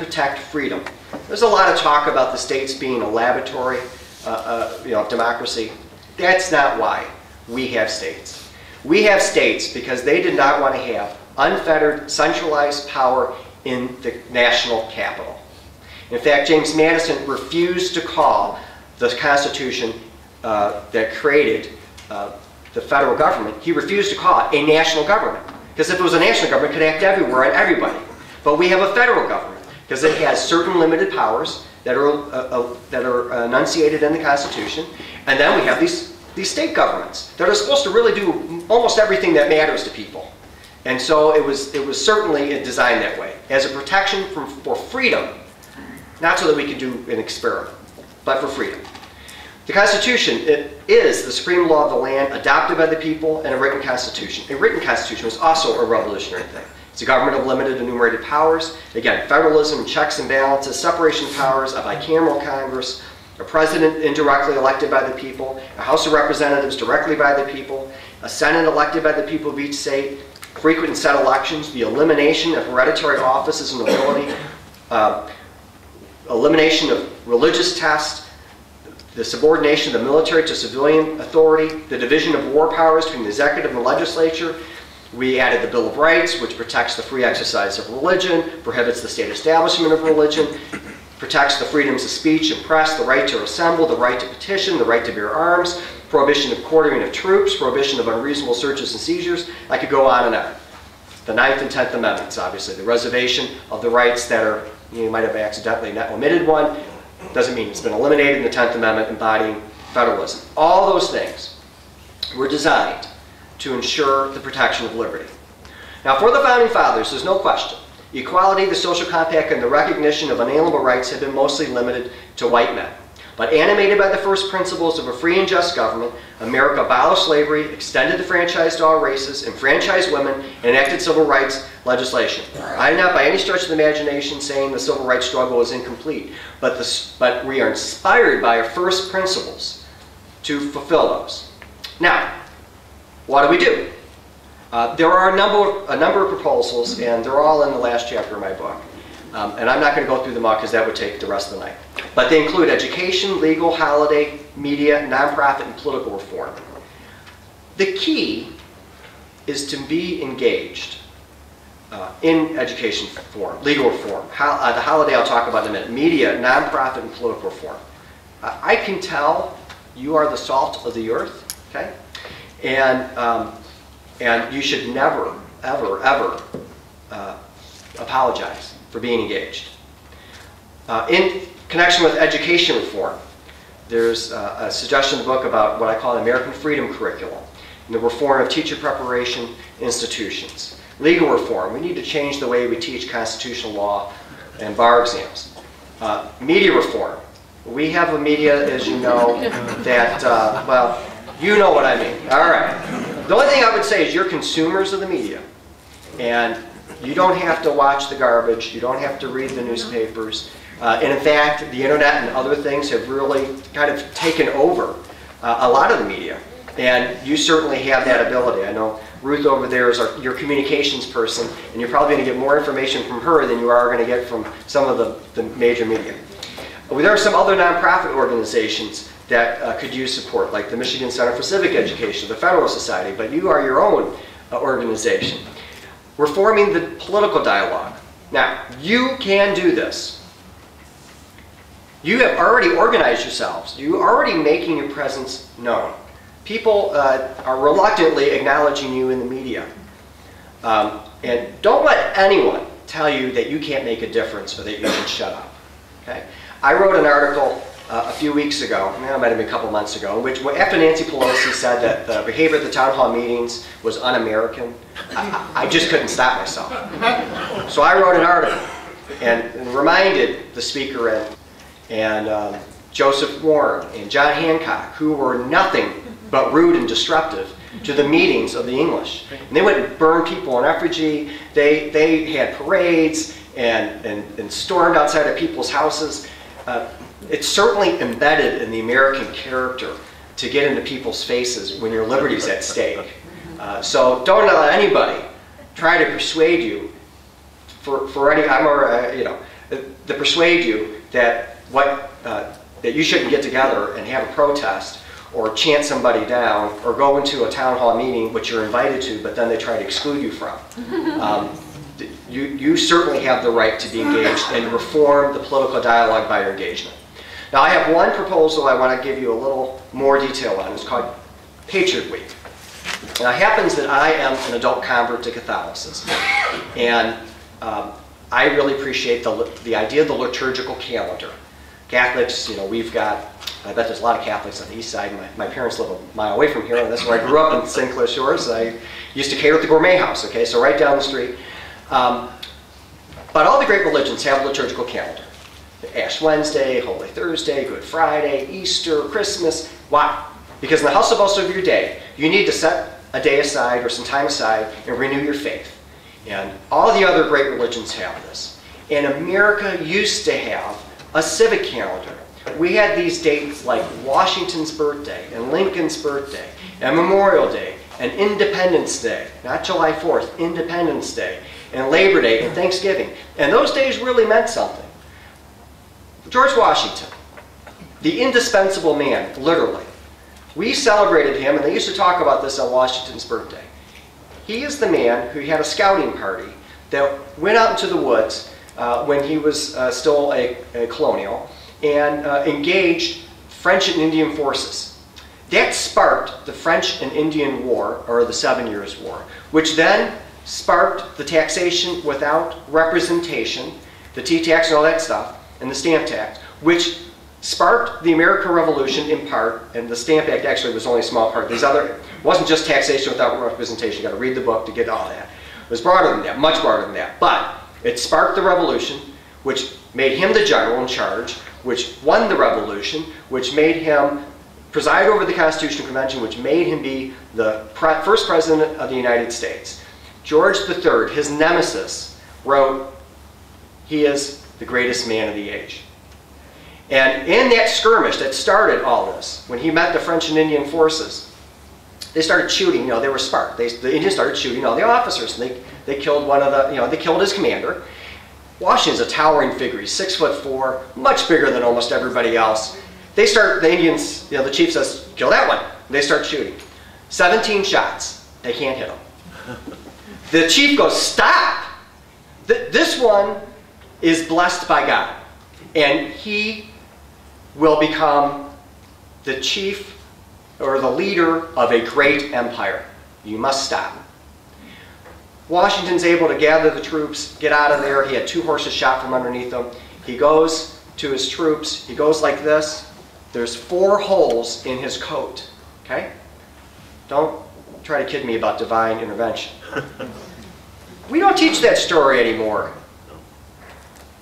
protect freedom. There's a lot of talk about the states being a laboratory of democracy. That's not why we have states. We have states because they did not want to have unfettered, centralized power in the national capital. In fact, James Madison refused to call the Constitution that created the federal government, he refused to call it a national government. Because if it was a national government, it could act everywhere and everybody. But we have a federal government because it has certain limited powers that are enunciated in the Constitution. And then we have these state governments that are supposed to really do almost everything that matters to people. And so it was certainly designed that way, as a protection for freedom, not so that we could do an experiment, but for freedom. The Constitution, it is the supreme law of the land, adopted by the people, and a written constitution. A written constitution was also a revolutionary thing. It's a government of limited enumerated powers. Again, federalism, checks and balances, separation of powers, a bicameral Congress, a president indirectly elected by the people, a House of Representatives directly by the people, a Senate elected by the people of each state, frequent and set elections, the elimination of hereditary offices and nobility, elimination of religious tests, the subordination of the military to civilian authority, the division of war powers between the executive and the legislature. We added the Bill of Rights, which protects the free exercise of religion, prohibits the state establishment of religion, protects the freedoms of speech and press, the right to assemble, the right to petition, the right to bear arms, prohibition of quartering of troops, prohibition of unreasonable searches and seizures. I could go on and on. The 9th and 10th Amendments, obviously. The reservation of the rights that are, you might have accidentally not omitted one, doesn't mean it's been eliminated in the 10th Amendment embodying federalism. All those things were designed to ensure the protection of liberty. Now, for the Founding Fathers, there's no question. Equality, the social compact, and the recognition of unalienable rights have been mostly limited to white men. But animated by the first principles of a free and just government, America abolished slavery, extended the franchise to all races, enfranchised women, and enacted civil rights legislation. I'm not by any stretch of the imagination saying the civil rights struggle is incomplete, but we are inspired by our first principles to fulfill those. Now, what do? There are a number of proposals, and they're all in the last chapter of my book. And I'm not going to go through them all because that would take the rest of the night. But they include education, legal, holiday, media, nonprofit, and political reform. The key is to be engaged in education reform, legal reform. The holiday I'll talk about in a minute. Media, nonprofit, and political reform. I can tell you are the salt of the earth, okay? And you should never, ever, ever apologize for being engaged. In connection with education reform, there's a suggestion in the book about what I call an American freedom curriculum and the reform of teacher preparation institutions. Legal reform, we need to change the way we teach constitutional law and bar exams. Media reform, we have a media, as you know, that, well, you know what I mean. All right. The only thing I would say is you're consumers of the media, and you don't have to watch the garbage, you don't have to read the newspapers. And in fact, the internet and other things have really kind of taken over a lot of the media. And you certainly have that ability. I know Ruth over there is your communications person, and you're probably going to get more information from her than you are going to get from some of the major media. There are some other nonprofit organizations that could use support, like the Michigan Center for Civic Education, the Federalist Society, but you are your own organization. Reforming the political dialogue. Now, you can do this. You have already organized yourselves. You're already making your presence known. People are reluctantly acknowledging you in the media. And don't let anyone tell you that you can't make a difference or that you should shut up. Okay? I wrote an article a few weeks ago, it might have been a couple months ago, in which after Nancy Pelosi said that the behavior at the town hall meetings was un-American, I just couldn't stop myself. So I wrote an article and reminded the speaker and Joseph Warren and John Hancock, who were nothing but rude and disruptive to the meetings of the English. And they went and burned people in effigy. They had parades and stormed outside of people's houses. It's certainly embedded in the American character to get into people's faces when your liberty's at stake. So don't let anybody try to persuade you for any, that persuade you that that you shouldn't get together and have a protest or chant somebody down or go into a town hall meeting which you're invited to, but then they try to exclude you from. You certainly have the right to be engaged and reform the political dialogue by your engagement. Now, I have one proposal I want to give you a little more detail on. It's called Patriot Week. Now, it happens that I am an adult convert to Catholicism, and I really appreciate the idea of the liturgical calendar. Catholics, you know, we've got, I bet there's a lot of Catholics on the east side. My parents live a mile away from here, and that's where I grew up in St. Clair Shores. I used to cater at the Gourmet House, okay, so right down the street. But all the great religions have a liturgical calendar. Ash Wednesday, Holy Thursday, Good Friday, Easter, Christmas. Why? Because in the hustle bustle of your day, you need to set a day aside or some time aside and renew your faith. And all the other great religions have this. And America used to have a civic calendar. We had these dates like Washington's birthday and Lincoln's birthday and Memorial Day and Independence Day, not July 4th, Independence Day, and Labor Day and Thanksgiving. And those days really meant something. George Washington, the indispensable man, literally. We celebrated him, and they used to talk about this on Washington's birthday. He is the man who had a scouting party that went out into the woods when he was still a colonial and engaged French and Indian forces. That sparked the French and Indian War, or the 7 Years' War, which then sparked the taxation without representation, the tea tax and all that stuff, and the Stamp Act, which sparked the American Revolution in part, and the Stamp Act actually was only a small part. These other, it wasn't just taxation without representation. You got to read the book to get all that. It was broader than that, much broader than that. But it sparked the revolution, which made him the general in charge, which won the revolution, which made him preside over the Constitutional Convention, which made him be the first president of the United States. George III, his nemesis, wrote, "He is the greatest man of the age." And in that skirmish that started all this, when he met the French and Indian forces, they started shooting, you know, they were sparked. The Indians started shooting all the officers, and they killed one of the, you know, they killed his commander. Washington's a towering figure. He's 6'4", much bigger than almost everybody else. The Indians, you know, the chief says, "Kill that one." They start shooting. 17 shots. They can't hit him. The chief goes, "Stop! This one is blessed by God, and he will become the chief or the leader of a great empire. You must stop." Washington's able to gather the troops, get out of there. He had 2 horses shot from underneath him. He goes to his troops. He goes like this. There's 4 holes in his coat. Okay? Don't try to kid me about divine intervention. We don't teach that story anymore.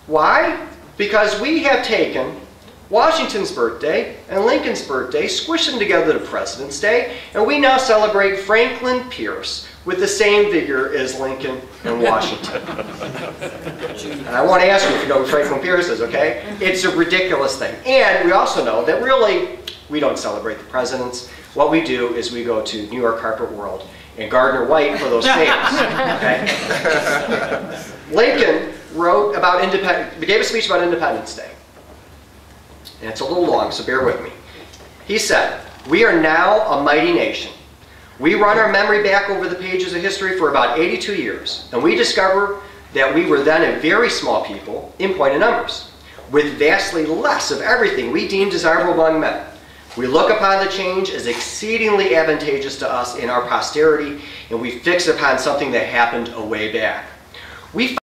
Why? Because we have taken Washington's birthday and Lincoln's birthday, squished them together to President's Day, and we now celebrate Franklin Pierce with the same vigor as Lincoln and Washington. And I want to ask you if you know who Franklin Pierce is, okay? It's a ridiculous thing. And we also know that really, we don't celebrate the presidents. What we do is we go to New York Carpet World and Gardner White for those things, okay? Lincoln wrote about gave a speech about Independence Day. And it's a little long, so bear with me. He said, "We are now a mighty nation. We run our memory back over the pages of history for about 82 years, and we discover that we were then a very small people in point of numbers, with vastly less of everything we deem desirable among men. We look upon the change as exceedingly advantageous to us in our posterity, and we fix upon something that happened a way back. We